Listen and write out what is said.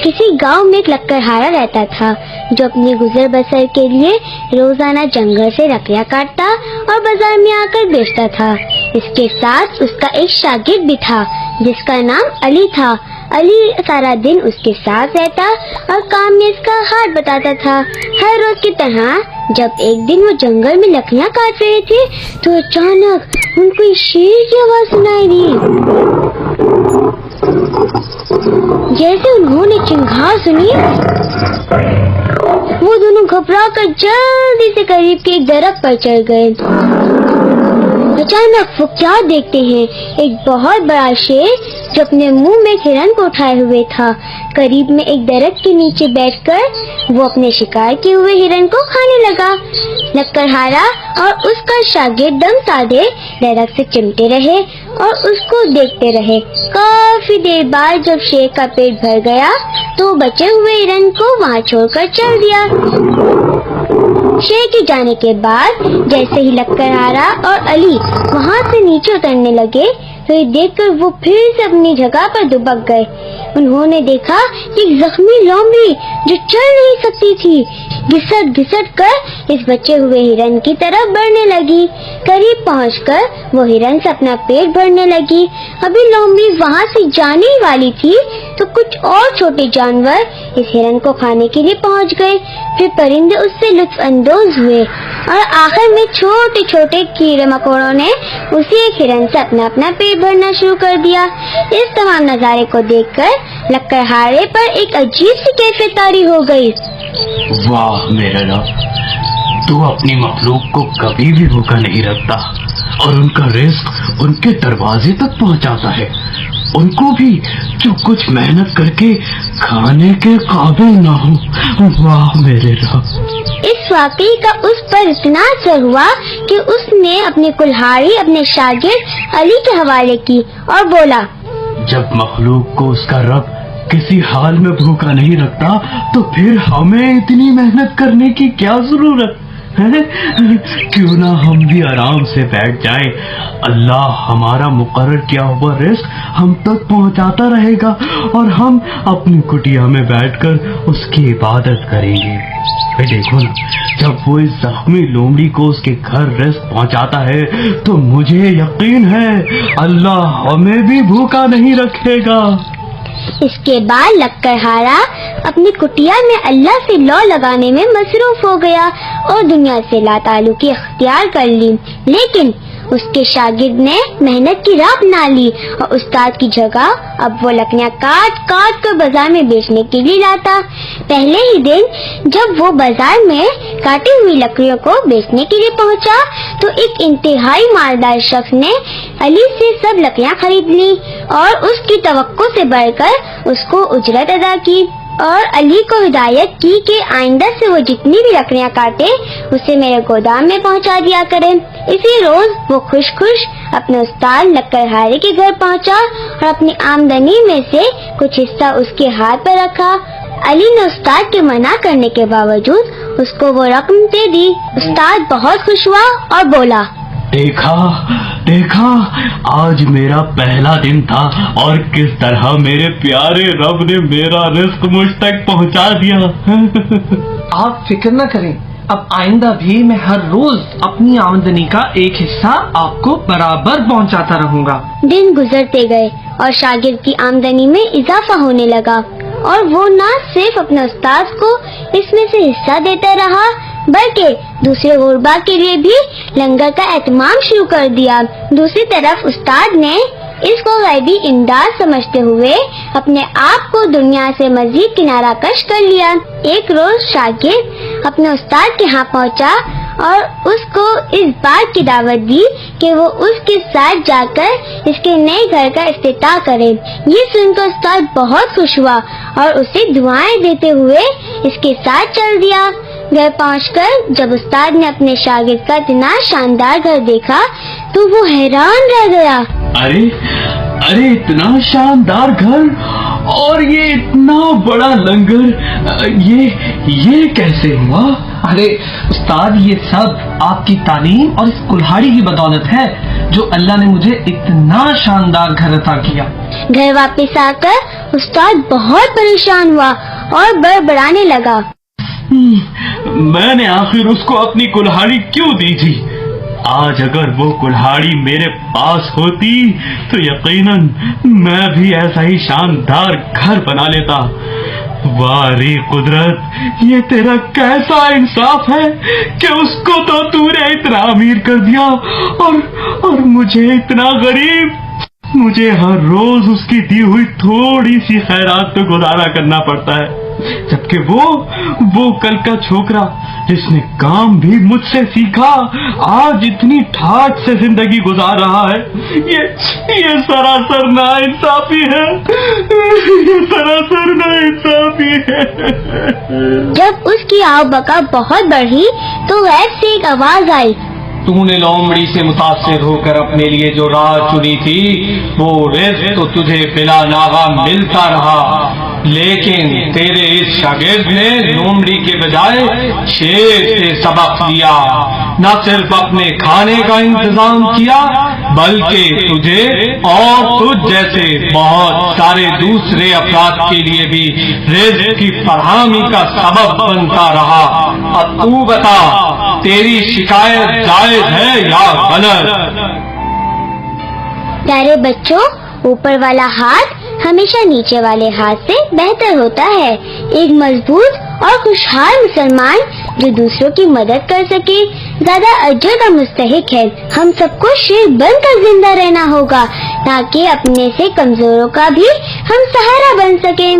کسی گاؤں میں ایک لکڑہارا رہتا تھا جو اپنے گزر بسر کے لیے روزانہ جنگل سے لکڑیاں کاٹتا اور بازار میں آ کر بیچتا تھا۔ اس کے ساتھ اس کا ایک شاگرد بھی تھا جس کا نام علی تھا۔ علی سارا دن اس کے ساتھ رہتا اور کام میں اس کا ہاتھ بتاتا تھا۔ ہر روز کی طرح جب ایک دن وہ جنگل میں لکڑیاں کاٹ رہے تھے تو اچانک ان کو ایک شیر کی آواز سنائی دی۔ جیسے انہوں نے چنگھاڑ سنی وہ دونوں گھبرا کر جلدی سے قریب کے ایک درخت پر چڑھ گئے۔ اچانک وہ کیا دیکھتے ہیں، ایک بہت بڑا شیر جو اپنے منہ میں ہرن کو اٹھائے ہوئے تھا، قریب میں ایک درخت کے نیچے بیٹھ کر وہ اپنے شکار کیے ہوئے ہرن کو کھانے لگا۔ لکڑہارا اور اس کا شاگرد دم سادے درخت سے چمٹے رہے اور اس کو دیکھتے رہے۔ کافی دیر بعد جب شیر کا پیٹ بھر گیا تو بچے ہوئے ہرن کو وہاں چھوڑ کر چل دیا۔ شیر کے جانے کے بعد جیسے ہی لکڑہارا اور علی وہاں سے نیچے اترنے لگے تو یہ دیکھ کر وہ پھر سے اپنی جگہ پر دبک گئے۔ انہوں نے دیکھا کہ ایک زخمی لومڑی جو چل نہیں سکتی تھی گھسٹ گھسٹ کر اس بچے ہوئے ہرن کی طرف بڑھنے لگی۔ قریب پہنچ کر وہ ہرن سے اپنا پیٹ بھرنے لگی۔ ابھی لومڑی وہاں سے جانے ہی والی تھی تو کچھ اور چھوٹے جانور اس ہرن کو کھانے کے لیے پہنچ گئے۔ پھر پرندے اس سے لطف اندوز ہوئے اور آخر میں چھوٹے چھوٹے کیڑے مکوڑوں نے اسی ایک ہرن سے اپنا پیٹ بھرنا شروع کر دیا۔ اس تمام نظارے کو دیکھ کر لکڑہارے پر ایک عجیب سی کیفیت طاری ہو گئی۔ واہ میرے رب، تو اپنی مخلوق کو کبھی بھی بھوکا نہیں رکھتا اور ان کا رزق ان کے دروازے تک پہنچاتا ہے، ان کو بھی جو کچھ محنت کر کے کھانے کے قابل نہ ہو۔ واہ میرے رب۔ اس واقعے کا اس پر اتنا اثر ہوا کہ اس نے اپنی کلہاڑی اپنے شاگرد علی کے حوالے کی اور بولا، جب مخلوق کو اس کا رب کسی حال میں بھوکا نہیں رکھتا تو پھر ہمیں اتنی محنت کرنے کی کیا ضرورت ہے؟ کیوں نہ ہم بھی آرام سے بیٹھ جائیں، اللہ ہمارا مقرر کیا ہوا رزق ہم تک پہنچاتا رہے گا اور ہم اپنی کٹیا میں بیٹھ کر اس کی عبادت کریں گے۔ دیکھو نا، جب وہ اس زخمی لومڑی کو اس کے گھر رزق پہنچاتا ہے تو مجھے یقین ہے اللہ ہمیں بھی بھوکا نہیں رکھے گا۔ اس کے بعد لکڑہارا اپنی کٹیا میں اللہ سے لو لگانے میں مصروف ہو گیا اور دنیا سے لا تعلقی اختیار کر لی، لیکن اس کے شاگرد نے محنت کی راہ اپنا لی اور استاد کی جگہ اب وہ لکڑیاں کاٹ کاٹ کر بازار میں بیچنے کے لیے لاتا۔ پہلے ہی دن جب وہ بازار میں کاٹی ہوئی لکڑیوں کو بیچنے کے لیے پہنچا تو ایک انتہائی مالدار شخص نے علی سے سب لکڑیاں خرید لی اور اس کی توقع سے بڑھ کر اس کو اجرت ادا کی اور علی کو ہدایت کی کہ آئندہ سے وہ جتنی بھی لکڑیاں کاٹے اسے میرے گودام میں پہنچا دیا کرے۔ اسی روز وہ خوش خوش اپنے استاد لکڑہارے کے گھر پہنچا اور اپنی آمدنی میں سے کچھ حصہ اس کے ہاتھ پر رکھا۔ علی نے استاد کے منع کرنے کے باوجود اس کو وہ رقم دے دی۔ استاد بہت خوش ہوا اور بولا، دیکھا آج میرا پہلا دن تھا اور کس طرح میرے پیارے رب نے میرا رزق مجھ تک پہنچا دیا۔ آپ فکر نہ کریں، اب آئندہ بھی میں ہر روز اپنی آمدنی کا ایک حصہ آپ کو برابر پہنچاتا رہوں گا۔ دن گزرتے گئے اور شاگرد کی آمدنی میں اضافہ ہونے لگا اور وہ نہ صرف اپنے استاد کو اس میں سے حصہ دیتا رہا بلکہ دوسرے غربا کے لیے بھی لنگر کا اہتمام شروع کر دیا۔ دوسری طرف استاد نے اس کو غیبی امداد سمجھتے ہوئے اپنے آپ کو دنیا سے مزید کنارہ کش کر لیا۔ ایک روز شاگرد اپنے استاد کے ہاں پہنچا اور اس کو اس بات کی دعوت دی کہ وہ اس کے ساتھ جا کر اس کے نئے گھر کا افتتاح کرے۔ یہ سن کر استاد بہت خوش ہوا اور اسے دعائیں دیتے ہوئے اس کے ساتھ چل دیا۔ گھر پہنچ کر جب استاد نے اپنے شاگرد کا اتنا شاندار گھر دیکھا تو وہ حیران رہ گیا۔ ارے اتنا شاندار گھر اور یہ اتنا بڑا لنگر، یہ کیسے ہوا؟ ارے استاد، یہ سب آپ کی تعلیم اور اس کلہاڑی کی بدولت ہے جو اللہ نے مجھے اتنا شاندار گھر عطا کیا۔ گھر واپس آ کر استاد بہت پریشان ہوا اور بڑبڑانے لگا۔ میں نے آخر اس کو اپنی کلہاڑی کیوں دی تھی؟ آج اگر وہ کلہاڑی میرے پاس ہوتی تو یقیناً میں بھی ایسا ہی شاندار گھر بنا لیتا۔ واری قدرت، یہ تیرا کیسا انصاف ہے کہ اس کو تو نے اتنا امیر کر دیا اور مجھے اتنا غریب۔ مجھے ہر روز اس کی دی ہوئی تھوڑی سی خیرات پہ گزارا کرنا پڑتا ہے، جبکہ وہ کل کا چھوکرا جس نے کام بھی مجھ سے سیکھا آج اتنی ٹھاٹ سے زندگی گزار رہا ہے۔ یہ سراسر ناانصافی ہے، یہ سراسر ناانصافی ہے۔ جب اس کی آو بکا بہت بڑھی تو غیب سے ایک آواز آئی، تو نے لومڑی سے متاثر ہو کر اپنے لیے جو راہ چنی تھی وہ رزق تو تجھے بلا ناغہ ملتا رہا، لیکن تیرے اس شاگرد نے لومڑی کے بجائے شیر سے سبق لیا، نہ صرف اپنے کھانے کا انتظام کیا بلکہ تجھے اور تجھ جیسے بہت سارے دوسرے افراد کے لیے بھی رزق کی فراہمی کا سبب بنتا رہا۔ اب تو بتا، تیری شکایت جائز ہے یا غلط؟ پیارے بچوں، اوپر والا ہاتھ ہمیشہ نیچے والے ہاتھ سے بہتر ہوتا ہے۔ ایک مضبوط اور خوشحال مسلمان جو دوسروں کی مدد کر سکے زیادہ اجر کا مستحق ہے۔ ہم سب کو شیر بن کر زندہ رہنا ہوگا تاکہ اپنے سے کمزوروں کا بھی ہم سہارا بن سکیں۔